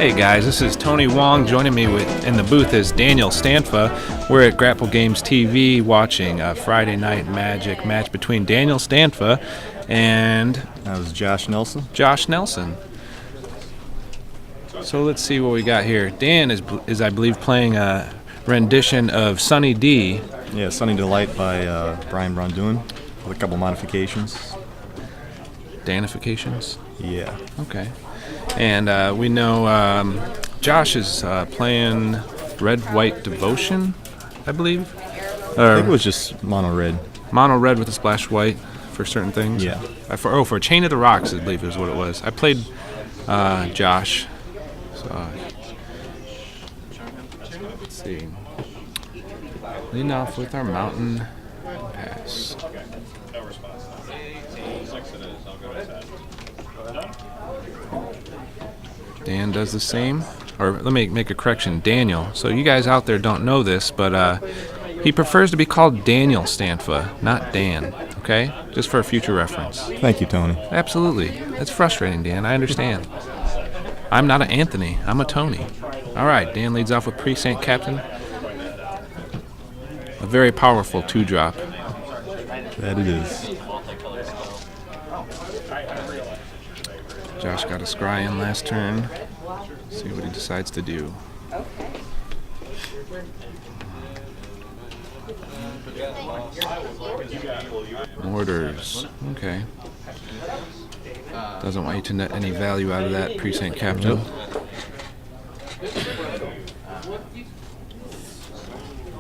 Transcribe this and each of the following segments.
Hey guys, this is Tony Wong. Joining me in the booth is Daniel Stanfa. We're at Grapple Games TV watching a Friday Night Magic match between Daniel Stanfa and... That was Josh Nelson. Josh Nelson. So let's see what we got here. Dan is I believe, playing a rendition of Sunny D. Yeah, Sunny Delight by Brian Bronduen with a couple modifications. Danifications? Yeah. Okay. And we know Josh is playing Red White Devotion, I believe. I think it was just mono red. Mono red with a splash white for certain things. Yeah. For Chain of the Rocks, I believe is what it was. I played Josh. So let's see. Leading off with our Mountain Pass. Dan does the same. Or let me make a correction, Daniel. So you guys out there don't know this, but he prefers to be called Daniel Stanfa, not Dan. Okay? Just for a future reference. Thank you, Tony. Absolutely. That's frustrating, Dan. I understand. I'm not an Anthony. I'm a Tony. All right. Dan leads off with Precinct Captain. A very powerful 2-drop. That it is. Josh got a scry in last turn. See what he decides to do. Orders. Okay. Doesn't want you to net any value out of that, Precinct Captain.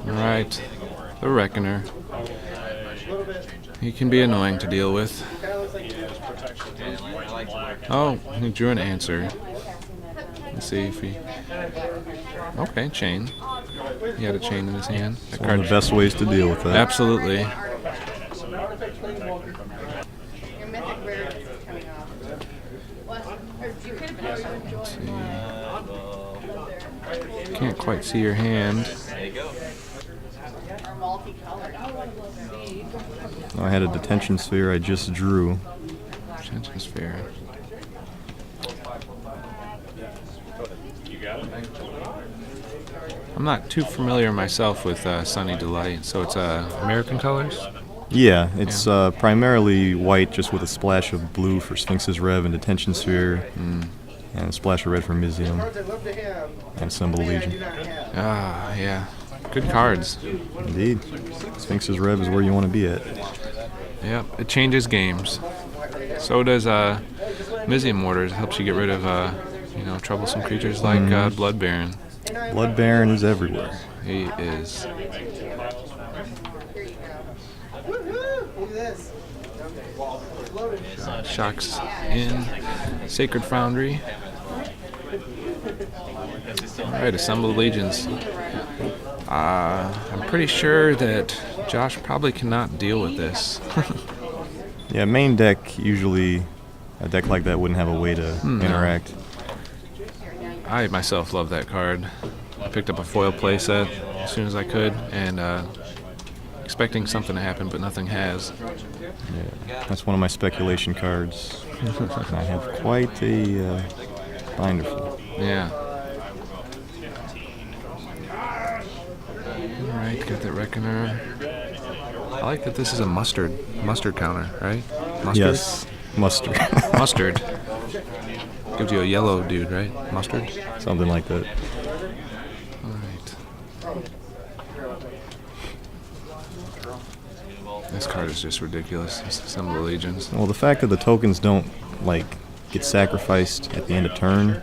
Alright. The Reckoner. He can be annoying to deal with. Oh, he drew an answer. Let's see if he... Okay, chain. He had a chain in his hand. It's one of the best ways to deal with that. Absolutely. Let's see. Can't quite see your hand. I had a detention sphere I just drew. Detention sphere. I'm not too familiar myself with Sunny Delight, so it's American colors? Yeah, it's primarily white just with a splash of blue for Sphinx's Rev and Detention Sphere, and a splash of red for Mizium, and Symbol of Legion. Ah, yeah. Good cards. Indeed. Sphinx's Rev is where you want to be at. Yep, it changes games. So does Mizium Orders. Helps you get rid of troublesome creatures like Blood Baron. Blood Baron is everywhere. He is. Shocks in. Sacred Foundry. Alright, Assemble Legions. I'm pretty sure that Josh probably cannot deal with this. Yeah, main deck, usually a deck like that wouldn't have a way to interact. I myself love that card. I picked up a foil playset as soon as I could, and expecting something to happen, but nothing has. Yeah, that's one of my speculation cards. I have quite a binder full. Yeah. Alright, got that Reckoner. I like that this is a mustard counter, right? Mustard? Yes, mustard. Mustard. Gives you a yellow dude, right? Mustard? Something like that. Alright. This card is just ridiculous. It's Symbol of Legions. Well, the fact that the tokens don't, get sacrificed at the end of turn,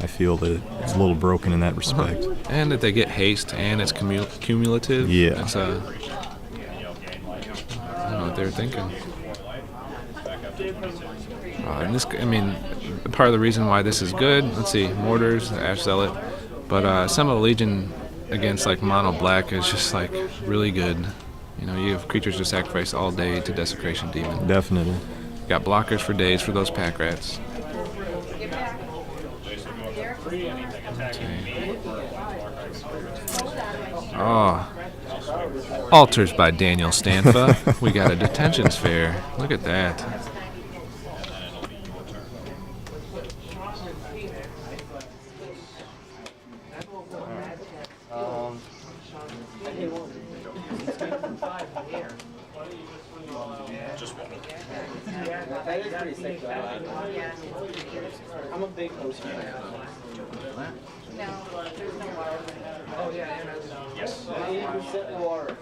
I feel that it's a little broken in that respect. And that they get haste, and it's cumulative. Yeah. It's I don't know what they were thinking. And this, part of the reason why this is good, let's see, Mortars, Ash Zealot, but Symbol of Legion against mono black is just really good. You have creatures to sacrifice all day to Desecration Demon. Definitely. Got blockers for days for those pack rats. Oh, Altars by Daniel Stanfa. We got a Detention Sphere. Look at that. That is pretty sick, though. I'm a big host fan. No, there's no water. Oh, yeah. Yes. 90% water.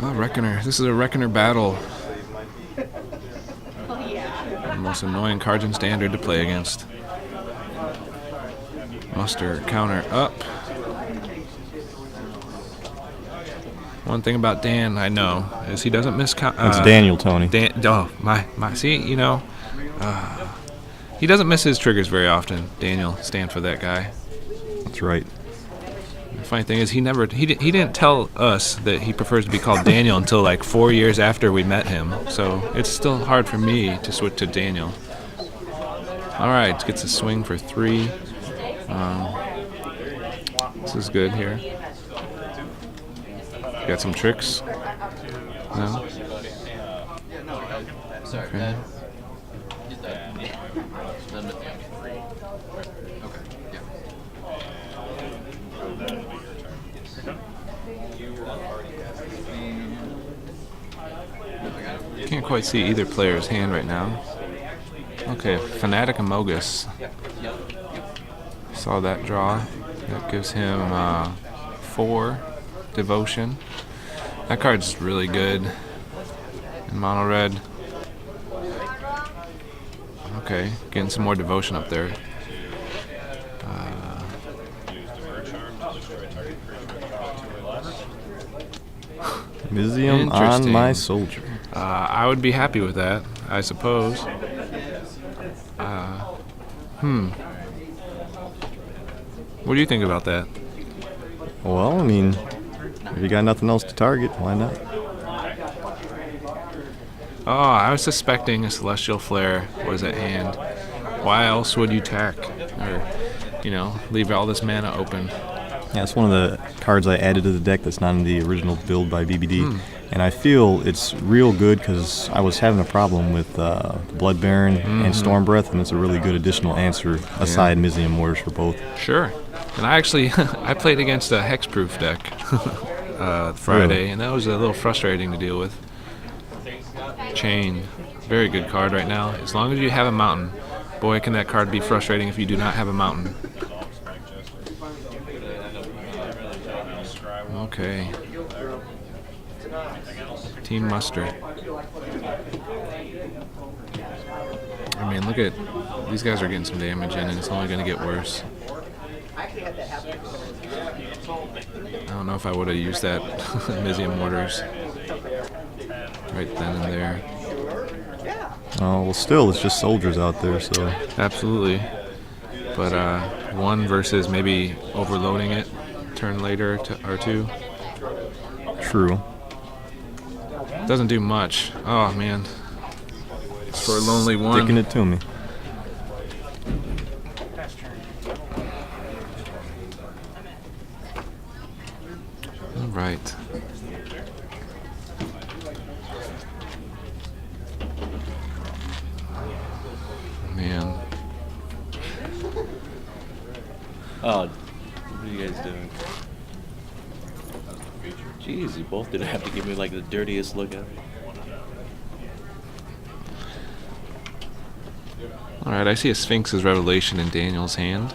Oh, Reckoner. This is a Reckoner battle. Oh, yeah. The most annoying cards in Standard to play against. Muster, counter, up. One thing about Dan I know is he doesn't miss It's Daniel, Tony. See, you know, he doesn't miss his triggers very often. Daniel, Stanfa, that guy. That's right. The funny thing is he didn't tell us that he prefers to be called Daniel until like 4 years after we met him. So it's still hard for me to switch to Daniel. All right, gets a swing for 3. This is good here. Got some tricks? No? Okay. Can't quite see either player's hand right now. Okay, Fanatic Amogus. Saw that draw. That gives him 4 Devotion. That card's really good in mono red. Okay, getting some more Devotion up there. Mizium on my soldier. I would be happy with that, I suppose. What do you think about that? Well, I mean, if you got nothing else to target, why not? Oh, I was suspecting a Celestial Flare was at hand. Why else would you tack? Or, leave all this mana open? Yeah, it's one of the cards I added to the deck that's not in the original build by BBD. And I feel it's real good because I was having a problem with Blood Baron and Storm Breath, and it's a really good additional answer aside Mizium Mortars for both. Sure. And I actually I played against a hexproof deck Friday, and that was a little frustrating to deal with. Chain, very good card right now. As long as you have a mountain, boy, can that card be frustrating if you do not have a mountain. Okay. Team Muster. I mean, look at these guys are getting some damage in, and it's only going to get worse. I don't know if I would have used that Mizium Mortars right then and there. Oh, well, still, it's just soldiers out there, so. Absolutely. But one versus maybe overloading it turn later or 2. True. Doesn't do much. Oh, man. For a lonely one. Sticking it to me. All right. Man. Oh, what are you guys doing? Jeez, you both didn't have to give me like the dirtiest look at. Alright, I see a Sphinx's Revelation in Daniel's hand.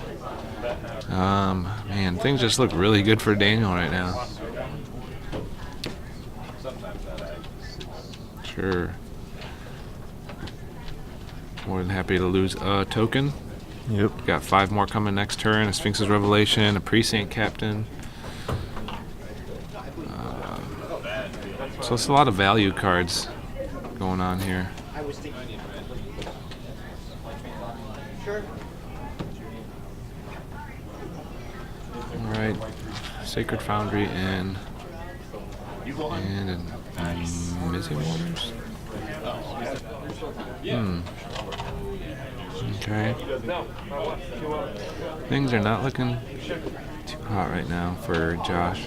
Man, things just look really good for Daniel right now. Sure. More than happy to lose a token. Yep. Got 5 more coming next turn. A Sphinx's Revelation, a Precinct Captain. So it's a lot of value cards going on here. Alright. Sacred Foundry and Mizium Mortars? Okay. Things are not looking too hot right now for Josh.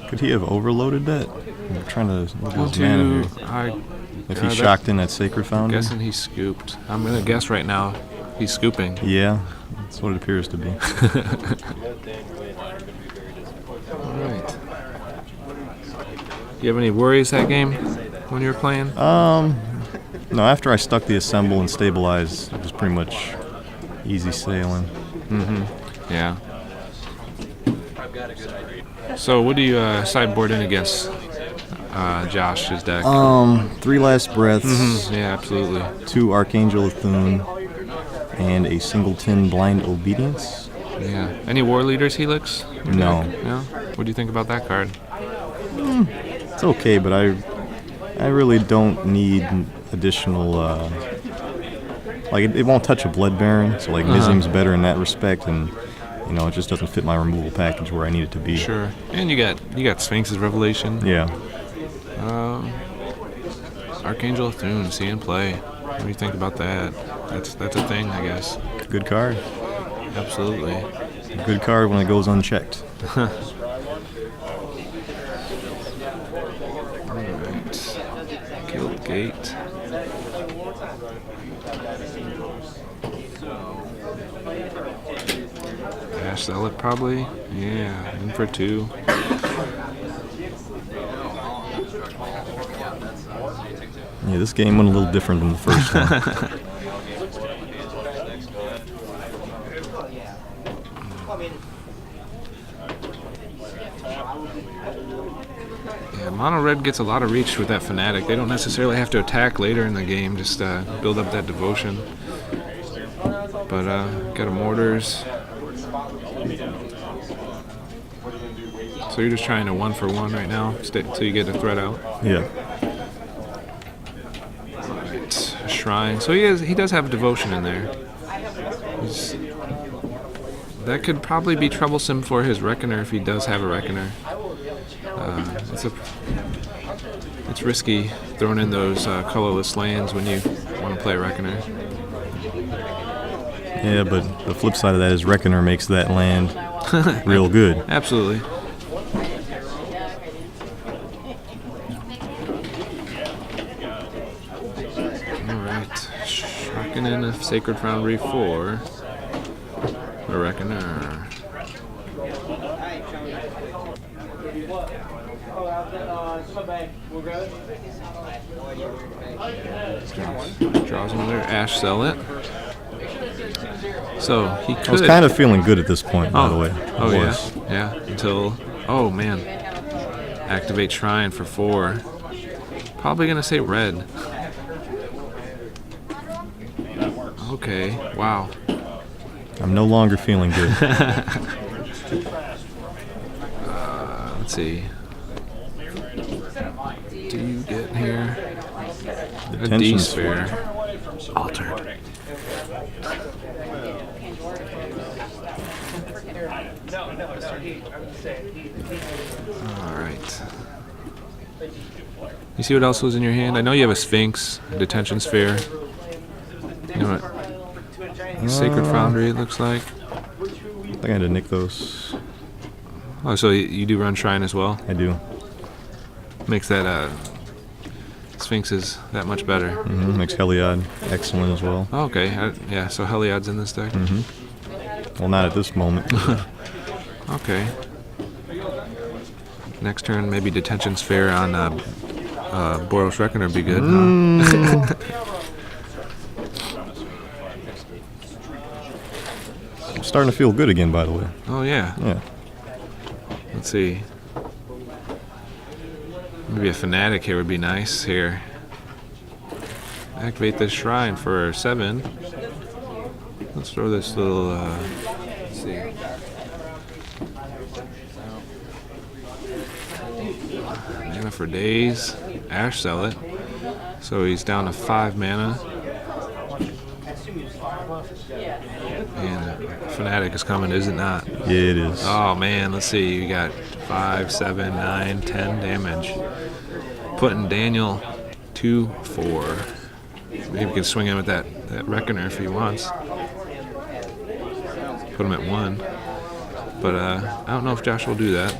Could he have overloaded that? I'm trying to look at his mana here. If he shocked in that Sacred I'm Foundry? guessing he scooped. I'm going to guess right now he's scooping. Yeah, that's what it appears to be. Alright. You have any worries that game when you were playing? No, after I stuck the assemble and stabilize, it was pretty much easy sailing. Yeah. So what do you sideboard in against Josh's deck? 3 Last Breaths, Yeah, absolutely. 2 Archangel Athun, and a Singleton Blind Obedience. Yeah. Any War Leaders Helix? No. No? What do you think about that card? It's okay, but I really don't need additional. Like it won't touch a Blood Baron, so like Mizzim's better in that respect, and it just doesn't fit my removal package where I need it to be. Sure. And you got Sphinx's Revelation. Yeah. Archangel Athun, see in play. What do you think about that? That's a thing, I guess. Good card. Absolutely. Good card when it goes unchecked. Alright. Guild Gate. Ash Zealot probably. Yeah, in for 2. Yeah, this game went a little different than the first one. Yeah, Mono Red gets a lot of reach with that Fanatic. They don't necessarily have to attack later in the game, just build up that devotion. But got a Mortars. So you're just trying to 1-for-1 right now, until you get a threat out. Yeah. Right. Shrine. So he does have a devotion in there. That could probably be troublesome for his Reckoner if he does have a Reckoner. It's risky throwing in those colorless lands when you want to play a Reckoner. Yeah, but the flip side of that is Reckoner makes that land real good. Absolutely. Alright. Shocking in a Sacred Foundry 4. A Reckoner. Draws another Ash Zealot. So he could. I was kind of feeling good at this point, by the way. Oh yeah, yeah. Until man, activate Shrine for 4. Probably gonna say red. Okay. Wow. I'm no longer feeling good. Let's see. Do you get here? A D sphere. Altered. Alright. You see what else was in your hand? I know you have a Sphinx, a Detention Sphere. You know what? Sacred Foundry, it looks like. I think I had to nick those. Oh, so you do run Shrine as well? I do. Makes that Sphinxes that much better. Mm-hmm. Makes Heliod excellent as well. Oh, okay. Yeah, so Heliod's in this deck? Mm-hmm. Well, not at this moment. Okay. Next turn, maybe Detention Sphere on Boros Reckoner would be good, huh? I'm starting to feel good again, by the way. Oh, yeah. Yeah. Let's see. Maybe a Fanatic here would be nice here. Activate this Shrine for 7. Let's throw this little, let's see. Mana for days. Ash Zealot. So he's down to 5 mana. And Fanatic is coming, is it not? Yeah, it is. Oh man, let's see. You got 5, 7, 9, 10 damage. Putting Daniel 2-4. Maybe we can swing him with that Reckoner if he wants. Put him at 1. But I don't know if Josh will do that.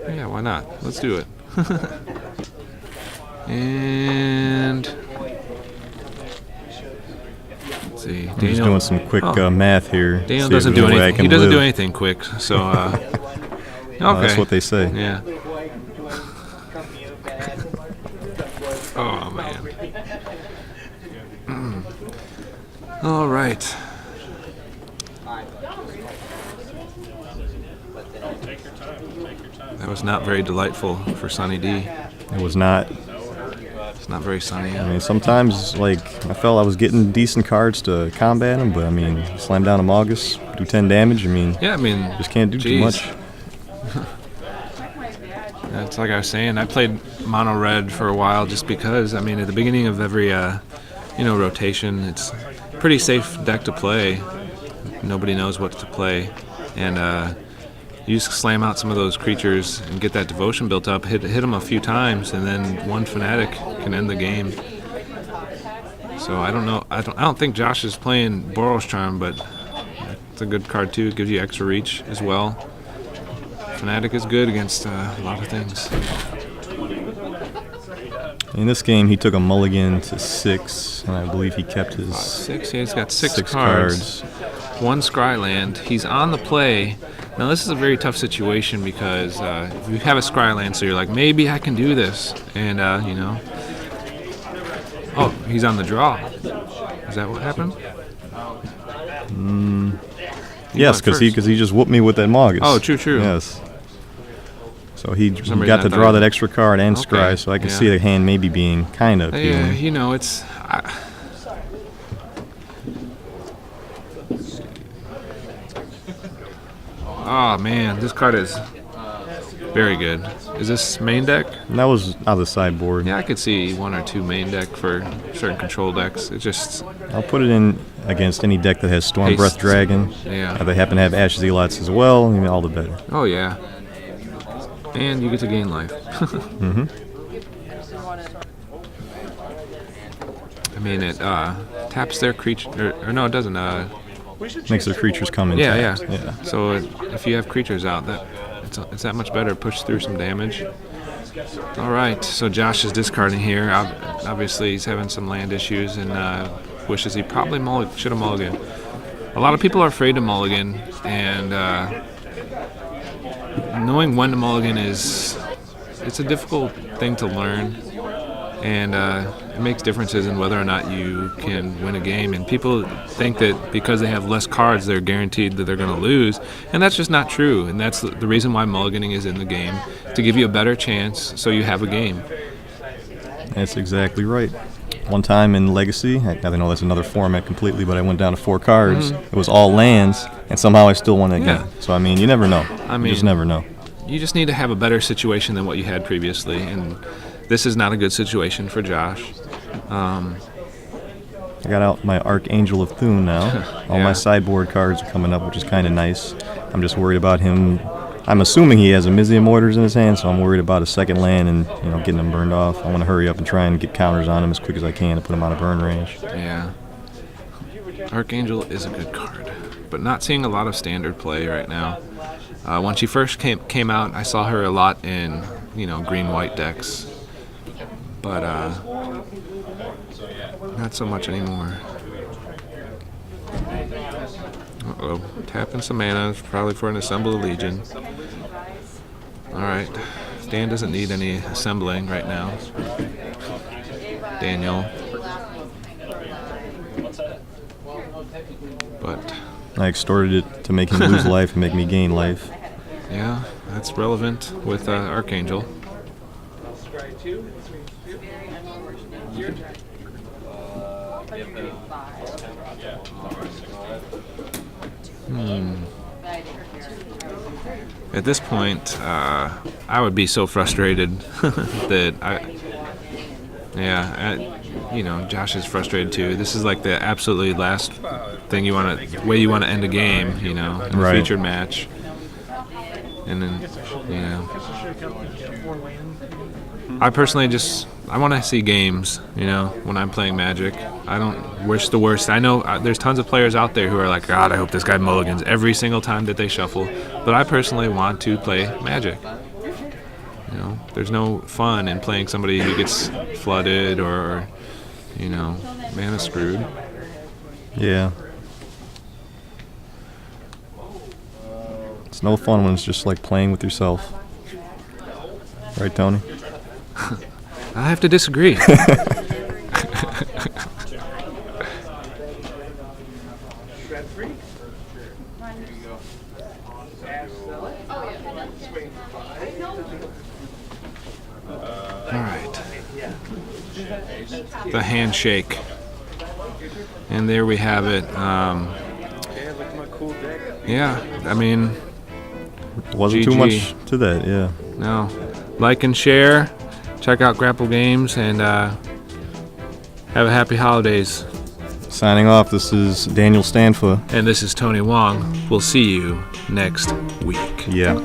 Yeah, why not? Let's do it. And let's see. I'm just doing some quick math here. Daniel See if doesn't there's do any way I anything. can He doesn't live. do anything quick. So Okay. That's what they say. Yeah. Oh man. All right. That was not very delightful for Sunny D. It was not. It's not very sunny. I mean, sometimes, like, I felt I was getting decent cards to combat him, but, I mean, slam down him August, do 10 damage, I mean, Yeah, I mean, just can't do too geez. much. It's like I was saying, I played mono red for a while just because, I mean, at the beginning of every, rotation, it's a pretty safe deck to play. Nobody knows what to play. And you just slam out some of those creatures and get that devotion built up, hit them a few times, and then one fanatic can end the game. So I don't know. I don't think Jopsh is playing Boros Charm, but it's a good card too. It gives you extra reach as well. Fanatic is good against a lot of things. In this game, he took a mulligan to 6, and I believe he kept his 6. Yeah, he's got six cards. One scry land. He's on the play. Now this is a very tough situation because if you have a scry land, so you're like, maybe I can do this, and oh, he's on the draw. Is that what happened? Yes, because he just whooped me with that Magus. Oh, true. Yes. So he reason got I to thought draw it- that extra card and Okay, scry, so I could yeah. see the hand maybe being kind of Yeah, appealing. it's. Oh man, this card is very good. Is this main deck? And that was out of the sideboard. Yeah, I could see one or two main deck for certain control decks. It just, I'll put it in against any deck that has Storm Haste. Breath Dragon. Yeah. If they happen to have Ash Zealots as well, I mean, all the better. oh yeah. And you get to gain life. Mm-hmm. I mean, it taps their creature, or no, it doesn't. Makes their creatures come in. Yeah. Yeah. So if you have creatures out, it's that much better. Push through some damage. All right. So Jopsh is discarding here. Obviously, he's having some land issues and wishes he probably should have mulliganed. A lot of people are afraid to mulligan, and knowing when to mulligan it's a difficult thing to learn, and it makes differences in whether or not you can win a game. And people think that because they have less cards, they're guaranteed that they're going to lose, and that's just not true. And that's the reason why mulliganing is in the game, to give you a better chance so you have a game. That's exactly right. One time in Legacy, I know that's another format completely, but I went down to 4 cards. It was all lands, and somehow I still won that Yeah. game. So, I mean, you never know. You just mean- never know. You just need to have a better situation than what you had previously, and this is not a good situation for Jopsh. I got out my Archangel of Thune now. All Yeah. my sideboard cards are coming up, which is kind of nice. I'm just worried about him. I'm assuming he has a Amizium Orders in his hand, so I'm worried about a second land and getting him burned off. I want to hurry up and try and get counters on him as quick as I can to put him out of burn range. Yeah. Archangel is a good card, but not seeing a lot of standard play right now. When she first came out, I saw her a lot in green-white decks, but not so much anymore. Uh-oh, tapping some mana, probably for an Assemble Legion. Alright, Stan doesn't need any assembling right now. Daniel. But, I extorted it to make him lose life and make me gain life. yeah, that's relevant with Archangel. At this point, I would be so frustrated that Jopsh is frustrated too. This is like the absolutely last thing way you want to end a game, in a Right. featured match. And then, I personally I want to see games, when I'm playing Magic. I don't wish the worst. I know there's tons of players out there who are like, God, I hope this guy mulligans every single time that they shuffle. But I personally want to play Magic. There's no fun in playing somebody who gets flooded or, mana screwed. Yeah. It's no fun when it's just like playing with yourself. Right, Tony? I have to disagree. All right. The handshake. And there we have it. Yeah, I mean, Wasn't too GG. much to that, yeah. no. Like and share. Check out Grapple Games and have a happy holidays. Signing off, this is Daniel Stanfa. And this is Tony Wong. We'll see you next week. Yeah.